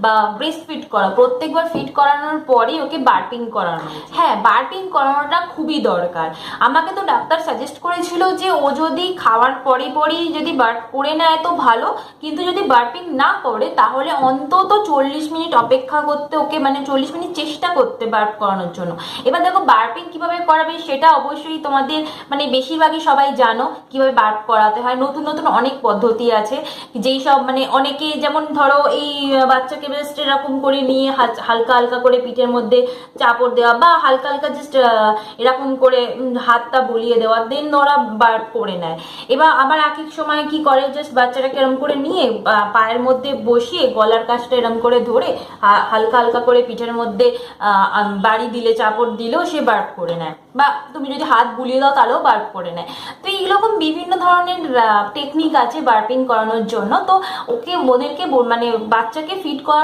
বা breast feed করা, প্রত্যেকবার ফিড করানোর পরেই ওকে বার্পিং করানো। হ্যাঁ, বার্পিং করানোটা খুবই দরকার। আমাকে তো ডাক্তার সাজেস্ট করেছিল যে ও যদি খাওয়ার পরে পরেই যদি বার্প করে নেয় তো ভালো, কিন্তু যদি বার্পিং না করে তাহলে অন্তত 40 মিনিট অপেক্ষা করতে ওকে, মানে 40 মিনিট চেষ্টা করতে বার্প করানোর জন্য। এবার দেখো বার্পিং কিভাবে করাবে সেটা অবশ্যই তোমাদের মানে বেশিরভাগই সবাই জানো কিভাবে বার্প করাতে হয়। নতুন নতুন অনেক পদ্ধতি আছে, যেই সব মানে অনেকে যেমন ধরো এই বাচ্চাকে জাস্ট এরকম করে নিয়ে হালকা হালকা করে পিঠের মধ্যে চাপড় দেওয়া, বা হালকা হালকা জাস্ট এরকম করে হাতটা বুলিয়ে দেওয়া, দেন ওরা বার্প করে নেয়। এবার আবার এক এক সময় কি করে, জাস্ট বাচ্চাটাকে এরকম করে নিয়ে পায়ের মধ্যে বসিয়ে গলার কাছটা এরকম করে ধরে হালকা হালকা করে পিঠের মধ্যে বাড়ি দিলে, চাপড় দিলেও সে বার্প করে নেয়, বা তুমি যদি হাত বুলিয়ে দাও তাহলেও বার্প করে নেয়। তো এইরকম বিভিন্ন ধরনের টেকনিক আছে বার্পিং করানোর জন্য। তো ওকে ওদেরকে মানে বাচ্চাকে ফিড করানো